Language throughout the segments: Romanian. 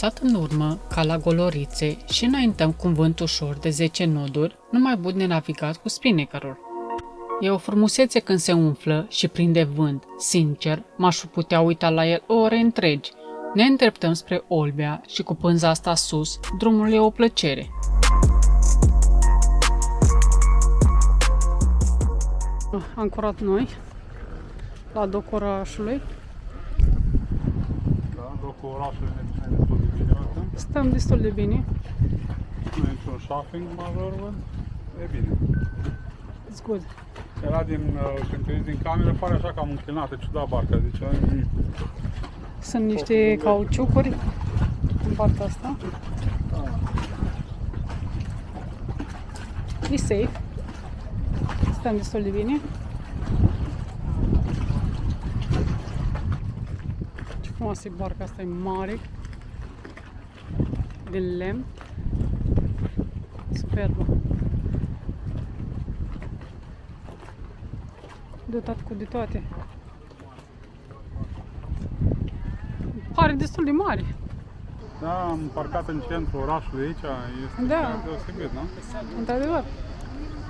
lăsat în urmă, ca la Golorițe, și înaintăm cu un vânt ușor de 10 noduri, numai bun de navigat cu spinnakerul. E o frumusețe când se umflă și prinde vânt. Sincer, m-aș putea uita la el ore întregi. Ne îndreptăm spre Olbia și cu pânza asta sus, drumul e o plăcere. Ancorat noi la docul orașului. Da, docul orașului ne ține destul de bine acum. Stăm destul de bine. Nu e niciun shopping major, văd. E bine. It's good. Era când te uiți din cameră, pare așa cam înclinată, ciudat barca, zice. Sunt niște cauciucuri în partea asta. E safe. Stăm destul de bine. Ce frumoasă e barca asta, e mare. De lemn. Superbă. Dotat cu de toate. Pare destul de mare. Da, am parcat în centrul orașului aici, este deosebit, nu? Într-adevăr.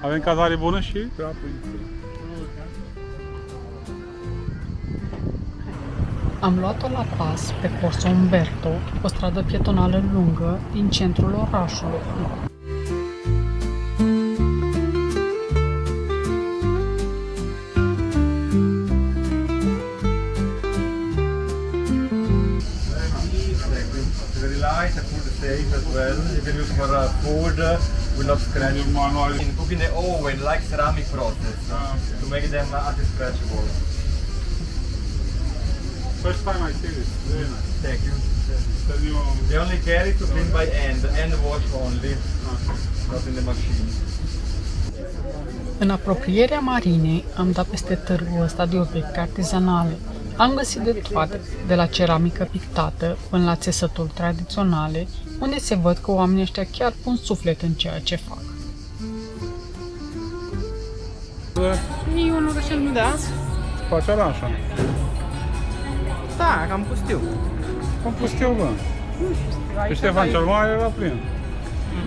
Avem cazare bună și Am luat-o la pas pe Corso Umberto, o stradă pietonală lungă din centrul orașului. Safe as well. You can use for food, will not scratch. In cooking the oven, like ceramic process, to make them anti-scratchable. First time I see this, very nice. Thank you. They only carry to clean by hand wash only, not in the machine. În apropierea marinei am dat peste târgul ăsta de obiecte artizanale. Am găsit de toate, de la ceramică pictată până la țesături tradiționale, unde se văd că oamenii ăștia chiar pun suflet în ceea ce fac. E un orășel, da? Face așa. Da, cam pustiu. Cam pustiu, bă. Pe Ștefan cel Mare era plin.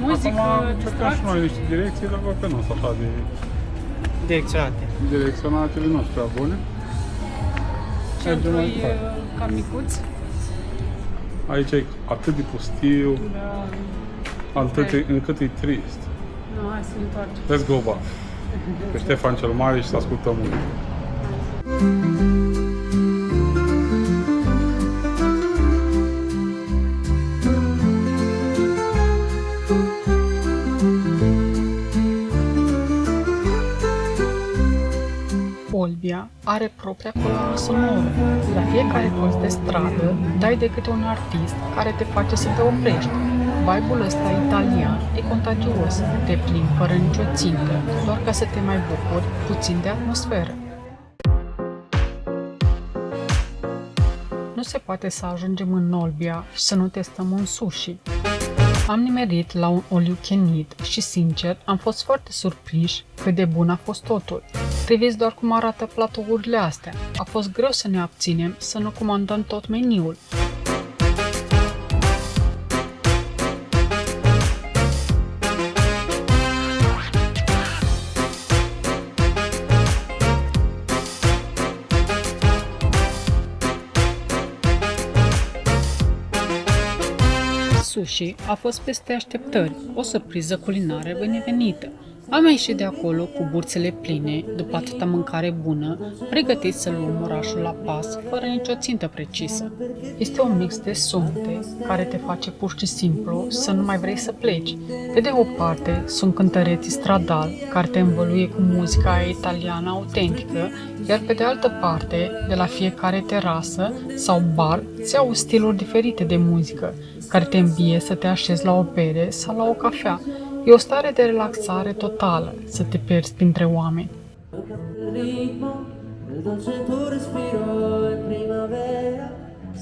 Muzică, acum încercăm și noi niște direcții, dar văd că nu sunt așa de direcționate, nu sunt prea bune. Centrul e cam micuț. Aici e atât de pustiu, încât e trist. Nu, hai să ne întoarcem. Let's go back. Pe Ștefan cel Mare și să ascultăm muzică. Olbia are propria coloană sonoră. La fiecare colț de stradă dai de câte un artist care te face să te oprești. Vibe-ul ăsta italian e contagios, te plimbi fără nicio țintă, doar ca să te mai bucuri puțin de atmosferă. Nu se poate să ajungem în Olbia și să nu testăm un sushi. Am nimerit la un all you can eat și, sincer, am fost foarte surprinși cât de bun a fost totul. Priviți doar cum arată platourile astea. A fost greu să ne abținem să nu comandăm tot meniul. Sushi a fost peste așteptări, o surpriză culinară binevenită. Am ieșit de acolo cu burțele pline, după atâta mâncare bună, pregătiți să luăm orașul la pas, fără nicio țintă precisă. Este un mix de sunete care te face pur și simplu să nu mai vrei să pleci. Pe de o parte sunt cântăreții stradali care te învăluie cu muzica italiană autentică, iar pe de altă parte, de la fiecare terasă sau bar, ți au stiluri diferite de muzică, care te îmbie să te așezi la o bere sau la o cafea. E o stare de relaxare totală, să te pierzi printre oameni.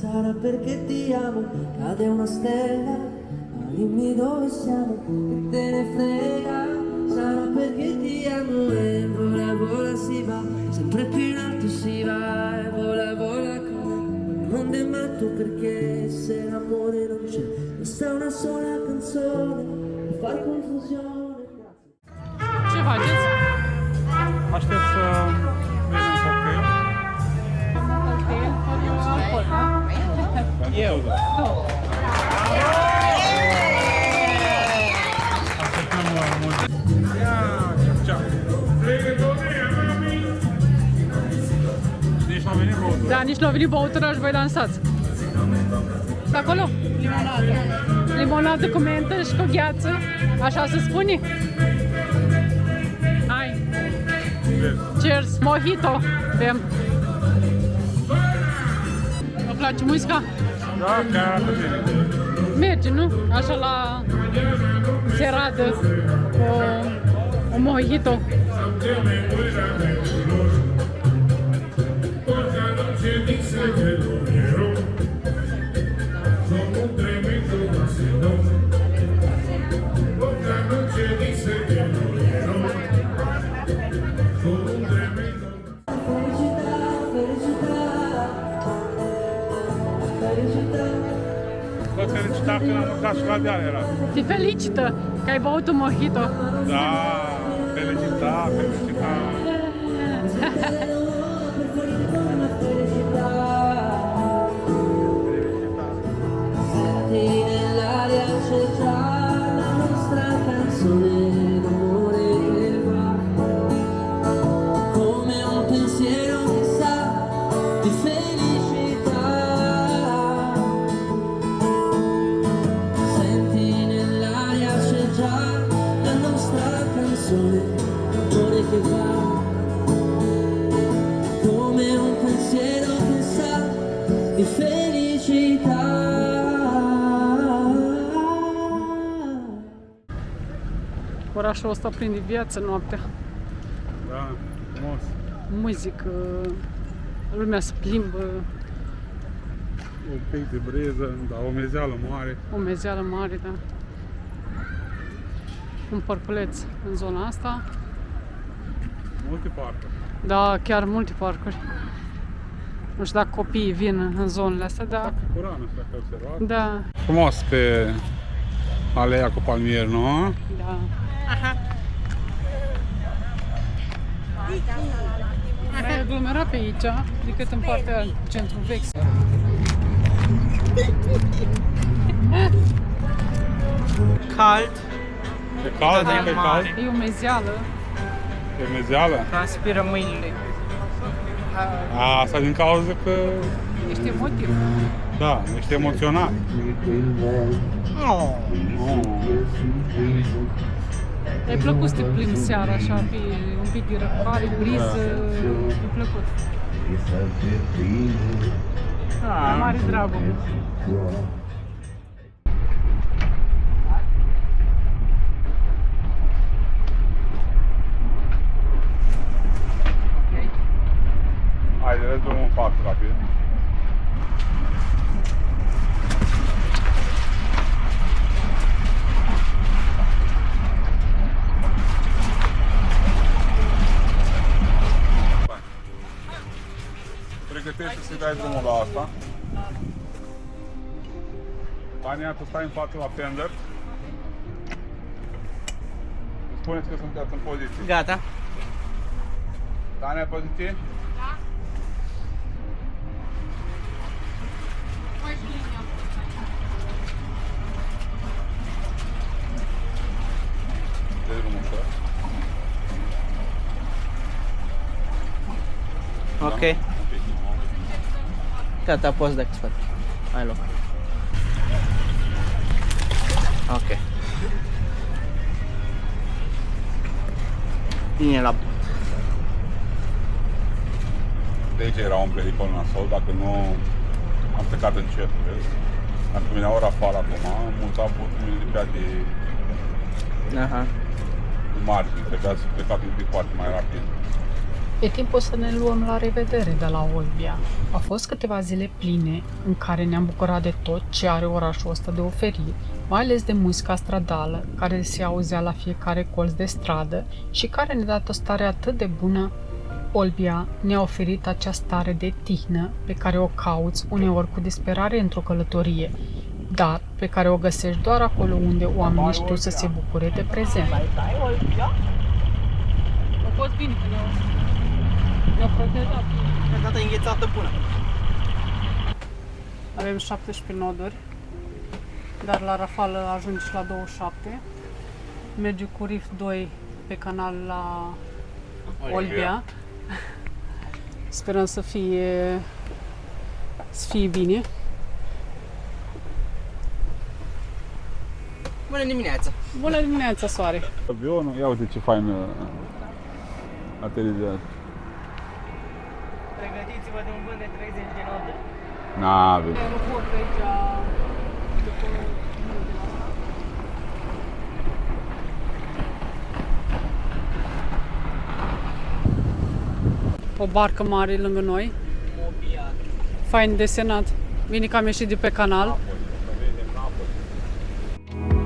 Sarà perché ti amo, cade una stella, ma dimmi dove siamo, che te ne frega. Sarà perché ti amo e vola vola si va, sempre più in alto si va e vola vola come il mondo è matto perché se l'amore non c'è, questa è una sola canzone, per far confusione. Ce faceți? Aștept să vedem cocktail. Cocktail, alcool, da? Eu. Așteptăm mult. Ia, nici n-a venit băutură. Da, nici nu a venit băutura și voi lansați. Pe acolo? Limonadă. Limonadă cu mentă și cu gheață. Așa se spune? Hai. Cheers. Mojito. Bem. Vă place muzica? Da, chiar arată bine. Merge, nu? Așa la seradă cu un mojito. Vă felicita când am urcat și la deal era. Te felicită că ai băut un mojito. Da, felicita. Senti nell'aria c'è già la nostra canzone d'amore che va come un pensiero che sa di felicità. Senti nell'aria c'è già la nostra canzone d'amore che va come un pensiero che sa di felicità. Orașul ăsta plin de viață noaptea. Da, frumos. Muzică, lumea se plimbă, Un pic de briză, da, o mezeală mare. o mezeală mare, da. Un parculeț în zona asta. Multe parcuri. Da, chiar multe parcuri. Nu știu dacă copiii vin în zonele astea, dar Curană, așa că observat. da, Frumos pe aleea cu palmieri, nu? da. Mai aglomerat pe aici decât în partea centru vechi. Cald, E cald, Da, e e cald. mare. E o mezeală. E mezeală. transpiră mâinile. Asta din cauza că, Ești emotiv. da, ești emoționat. Oh. E plăcut să te plimbi seara așa, pe un pic de răcoare, briză, e plăcut. Mare dragul. Haide, le dăm un pas rapid. Pregătește să-i dai drumul la asta. Tania, tu stai în față la tender. Spuneți că sunteți în poziție. Gata. Tania, poziție? Dă-i drumul ușor. Ok. Un pic, Gata, poți da spate. Hai loc. Ok. Bine la De aici era un pericol nasol, dacă nu am plecat încet, vezi? Dacă venea ora afară acum, mulți au putut lipea de Aha. margini, trebuia să plecat un pic foarte mai rapid. E timpul să ne luăm la revedere de la Olbia. Au fost câteva zile pline în care ne-am bucurat de tot ce are orașul ăsta de oferit, mai ales de muzica stradală, care se auzea la fiecare colț de stradă și care ne-a dat o stare atât de bună Olbia ne-a oferit acea stare de tihnă pe care o cauți uneori cu disperare într-o călătorie, dar pe care o găsești doar acolo unde oamenii știu să se bucure de prezent. A fost bine că ne-au protejat. Data înghețată bună. Avem 17 noduri, dar la rafală ajunge și la 27. Merge cu Rift 2 pe canal la Olbia. Sperăm să fie bine. Bună dimineața! Bună dimineața, soare! Avionul, ia uite ce fain aterizează. Pregătiți-vă de un vânt de 30 de note. N-avem. Aeroport aici, o barcă mare lângă noi, fain desenat. Bine că am ieșit de pe canal.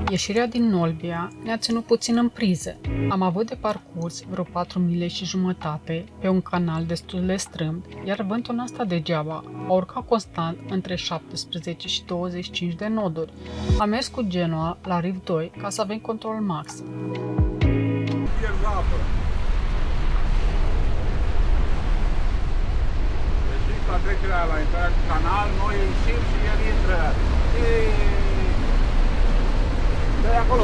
Ieșirea din Olbia ne-a ținut puțin în priză. Am avut de parcurs vreo 4 mile și jumătate pe un canal destul de strâmb, iar vântul n-a stat degeaba. A urcat constant între 17 și 25 de noduri. Am mers cu Genoa la Rift 2 ca să avem control maxim. Pierd apă. Deci la trecerea aia, la intrarea în canal, noi ieșim și el intră. Dă-i acolo.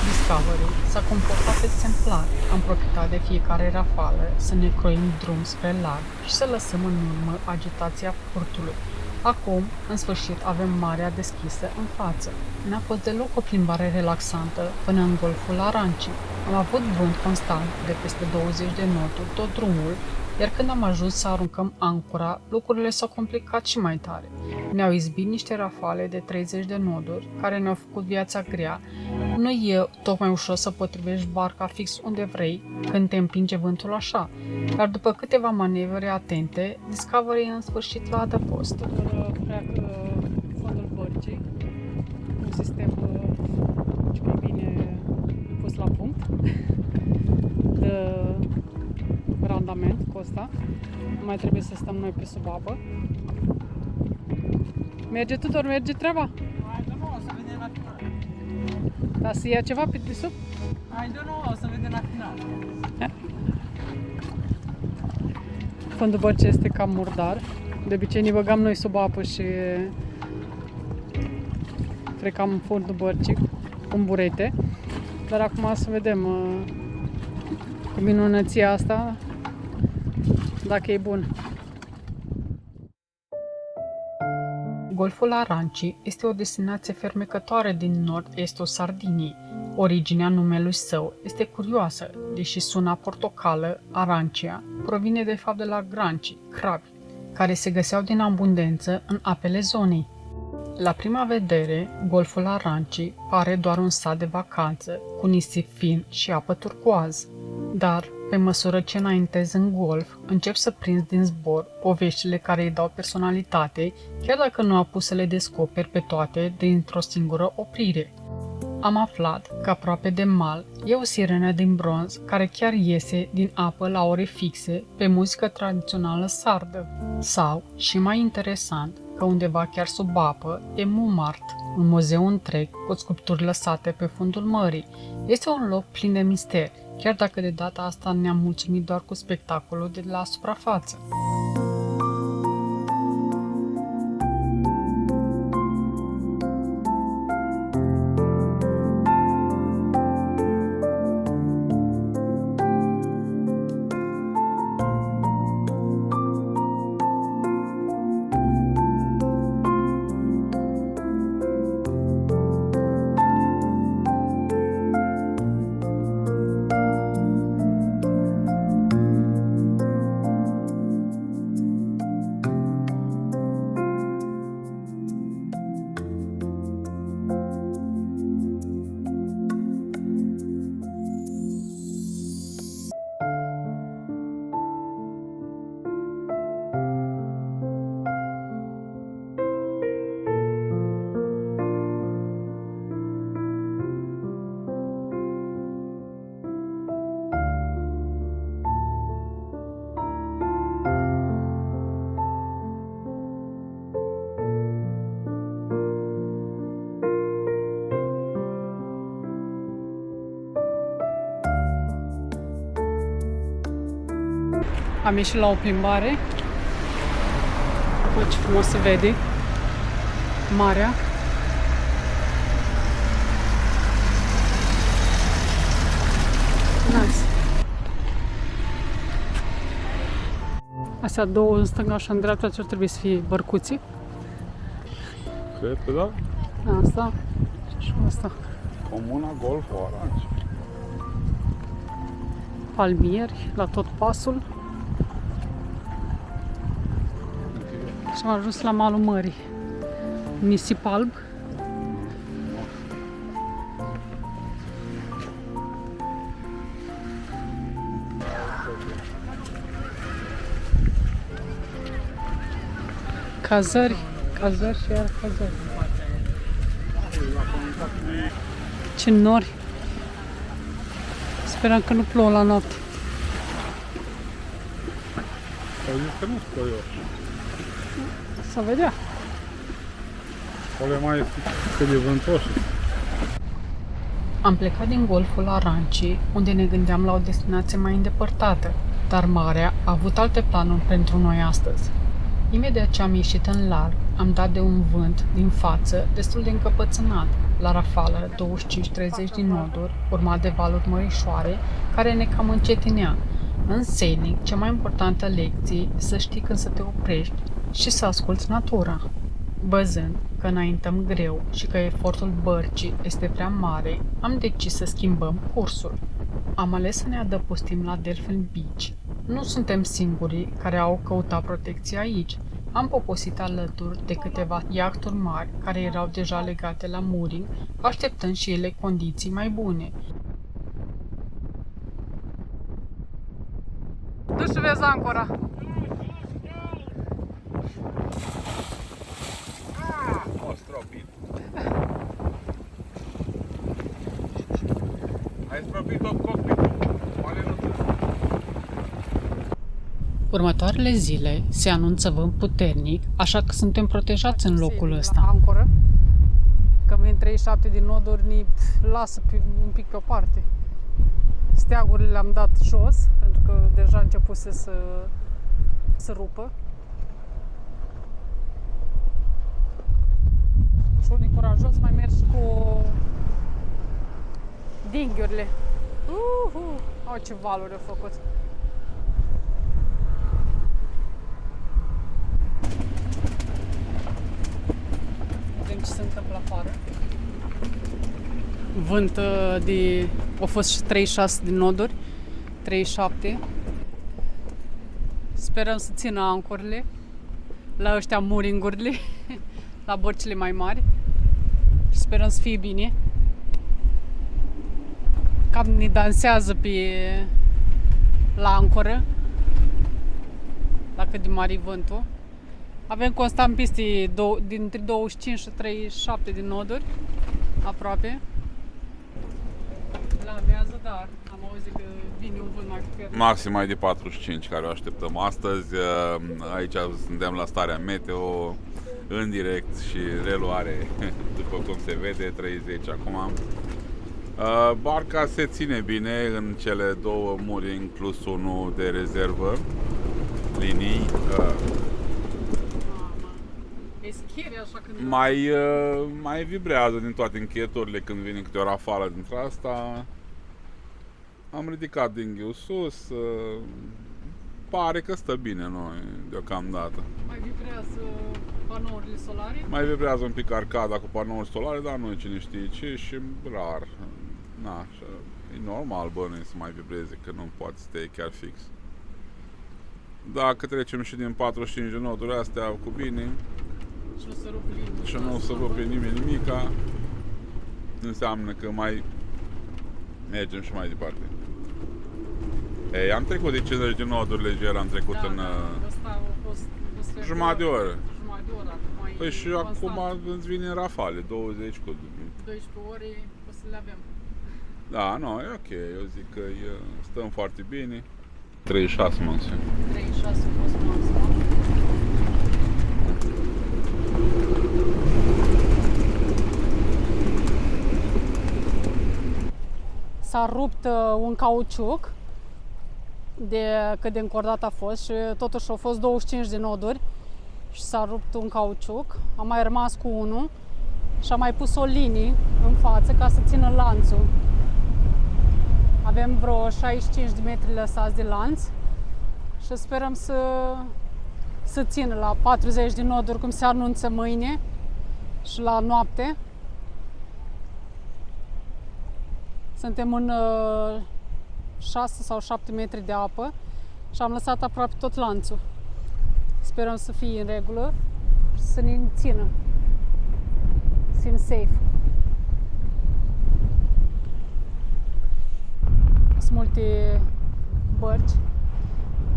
Discovery s-a comportat exemplar. Am profitat de fiecare rafală să ne croim drum spre larg și să lăsăm în urmă agitația furtului. Acum, în sfârșit, avem marea deschisă în față. N-a fost deloc o plimbare relaxantă până în golful Aranci. Am avut vânt constant de peste 20 de noturi tot drumul, iar când am ajuns să aruncăm ancora, lucrurile s-au complicat și mai tare. Ne-au izbit niște rafale de 30 de noduri, care ne-au făcut viața grea. Nu e tocmai ușor să potrivești barca fix unde vrei, când te împinge vântul așa, dar după câteva manevre atente, Discovery în sfârșit la adăpost. Pleacă fondul bărcii, un sistem mai bine pus la punct de randament cu ăsta. Nu mai trebuie să stăm noi pe sub apă. Merge Tudor, merge treaba? I don't know, o să vedem la final. Da, să ia ceva pe sub? I don't know, o să vedem la final. Fondul bărcii este cam murdar. De obicei ne băgam noi sub apă și frecam în fondul bărcii cu un burete. Dar acum să vedem cu minunăția asta dacă e bun. Golful Aranci este o destinație fermecătoare din nord-estul Sardiniei. Originea numelui său este curioasă, deși suna portocală, Arancia, provine de fapt de la granci, crabi, care se găseau din abundență în apele zonei. La prima vedere, golful Aranci pare doar un sat de vacanță, cu nisip fin și apă turcoază. Dar, pe măsură ce înaintezi în golf, încep să prinzi din zbor poveștile care îi dau personalitate, chiar dacă nu apus să le descoperi pe toate dintr-o singură oprire. Am aflat că aproape de mal e o sirenă din bronz care chiar iese din apă la ore fixe pe muzică tradițională sardă. Sau, și mai interesant, că undeva chiar sub apă e Montmartre, un muzeu întreg cu sculpturi lăsate pe fundul mării. Este un loc plin de misteri, chiar dacă de data asta ne-am mulțumit doar cu spectacolul de la suprafață. Am ieșit la o plimbare. Uite ce frumos se vede marea. Nice. Astea două în stânga și în dreapta ce ar trebui să fie bărcuții. Cred că da. Asta și asta. Comuna Golf Orange. Palmieri la tot pasul. Și am ajuns la malul mării. Nisip alb. Cazări, cazări și iar cazări. Ce nori! Sperăm că nu plouă la noapte. Au zis că nu plouă. Să vedea. Ole mai este cât de vântoși. Am plecat din golful Aranci, unde ne gândeam la o destinație mai îndepărtată, dar marea a avut alte planuri pentru noi astăzi. Imediat ce am ieșit în larg, am dat de un vânt din față destul de încăpățânat, la rafală 25-30 din noduri, urmat de valuri mărișoare, care ne cam încetinea. În scenic, cea mai importantă lecție e să știi când să te oprești și să asculți natura. Văzând că înaintăm greu și că efortul bărcii este prea mare, am decis să schimbăm cursul. Am ales să ne adăpostim la Delphin Beach. Nu suntem singurii care au căutat protecție aici. Am poposit alături de câteva iahturi mari care erau deja legate la mooring, așteptând și ele condiții mai bune. Du și vezi ancora! O stropit. Ai stropit tot cockpitul. Următoarele zile se anunță vânt puternic, așa că suntem protejați în locul ăsta. Ancoră, că vin 37 din noduri, ni lasă un pic pe o parte. Steagurile le-am dat jos, pentru că deja începuse să rupă. Și unii curajos mai merg și cu dinghiurile. Au ce valuri au făcut. Vedem ce se întâmplă afară. Vânt a fost și 36 de noduri, 37. Sperăm să țină ancorile la ăștia mooringurile, la bărcile mai mari. Și sperăm să fie bine. Cam ne dansează la ancoră, la cât de mare e vântul. Avem constant piste dintre 25 și 37 de noduri, aproape. La amiază, dar am auzit că vine un vânt mai puternic. Maxim mai de 45 care o așteptăm astăzi. Aici suntem la starea meteo, în direct și reluare, după cum se vede, 30 acum. Barca se ține bine în cele două mooring plus unul de rezervă, linii. E scary așa când... Mai vibrează din toate încheieturile când vine câte o rafală dintre asta. Am ridicat dinghiul sus. Pare că stă bine noi deocamdată. Mai vibrează panourile solare? Mai vibrează un pic arcada cu panouri solare, dar nu e cine știe ce și rar. Na, e normal bănuiesc să mai vibreze, că nu poate să te chiar fix. Dacă trecem și din 45 de noduri astea cu bine și nu se rupe nimeni nimica, înseamnă că mai mergem și mai departe. Ei, am trecut de 50 de noduri lejer, am trecut în jumătate de oră. Păi și acum îți vine în rafale, 20 cu 12 ore o să le avem. Da, nu, e ok, eu zic că stăm foarte bine. 36 maxim. 36 fost maxim. S-a rupt un cauciuc de cât de încordat a fost și totuși au fost 25 de noduri și s-a rupt un cauciuc. Am mai rămas cu unul și am mai pus o linie în față ca să țină lanțul. Avem vreo 65 de metri lăsați de lanț și sperăm să țină la 40 de noduri cum se anunță mâine și la noapte. Suntem în 6 sau 7 metri de apă și am lăsat aproape tot lanțul. Sperăm să fie în regulă și să ne țină. Sim safe. Sunt multe bărci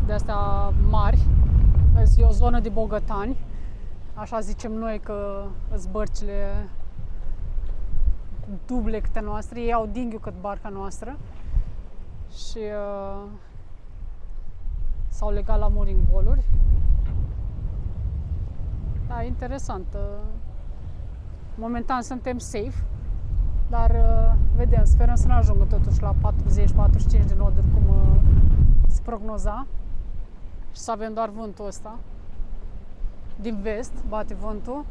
de astea mari. E o zonă de bogătani. Așa zicem noi că sunt bărcile duble câte noastre. Ei au dinghiul cât barca noastră. Și s-au legat la mooring boluri. Da, interesant. Momentan suntem safe, dar vedem, sperăm să ne ajungă totuși la 40-45 de noduri cum se prognoza și să avem doar vântul ăsta. Din vest bate vântul.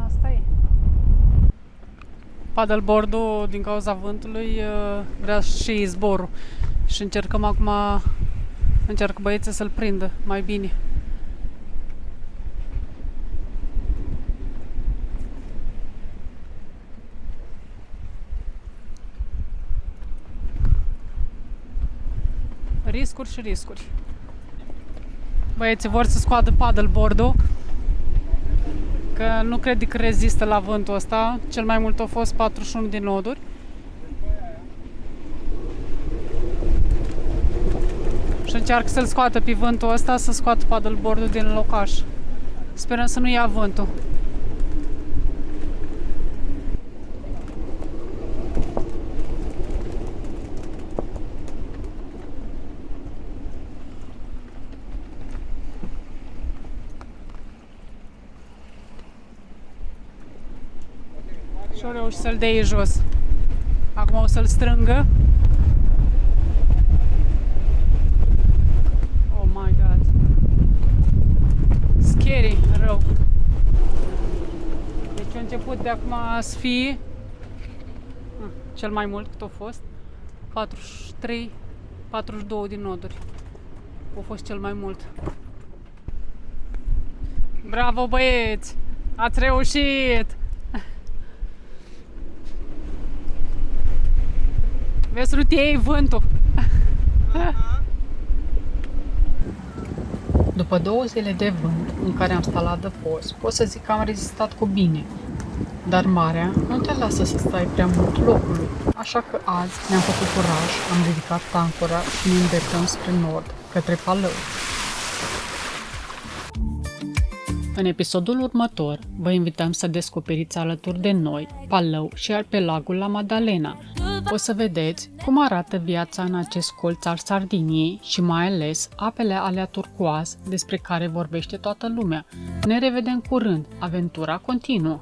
Asta e. Paddleboard-ul, din cauza vântului, vrea și zborul. Și încercăm acum, încerc băieții să-l prindă mai bine. Riscuri și riscuri. Băieții vor să scoată paddleboard-ul, că nu cred că rezistă la vântul ăsta. Cel mai mult au fost 41 de noduri. Și încearcă să-l scoată pe vântul ăsta, să scoată paddleboard-ul din locaș. Sperăm să nu ia vântul. Și au reușit să-l dea jos. Acum o să-l strângă. Oh my god. Scary, rău. Deci a început de acum să fie cel mai mult cât a fost 43, 42 de noduri. A fost cel mai mult. Bravo, băieți! Ați reușit! Vezi să nu te iei vântul. După 2 zile de vânt în care am stat la adăpost, pot să zic că am rezistat cu bine. Dar marea nu te lasă să stai prea mult locului. Așa că azi ne-am făcut curaj, am ridicat tancura și ne îndreptăm spre nord, către Palău. În episodul următor, vă invităm să descoperiți alături de noi Palău și arhipelagul La Maddalena. O să vedeți cum arată viața în acest colț al Sardiniei și mai ales apele alea turcoaz despre care vorbește toată lumea. Ne revedem curând, aventura continuă!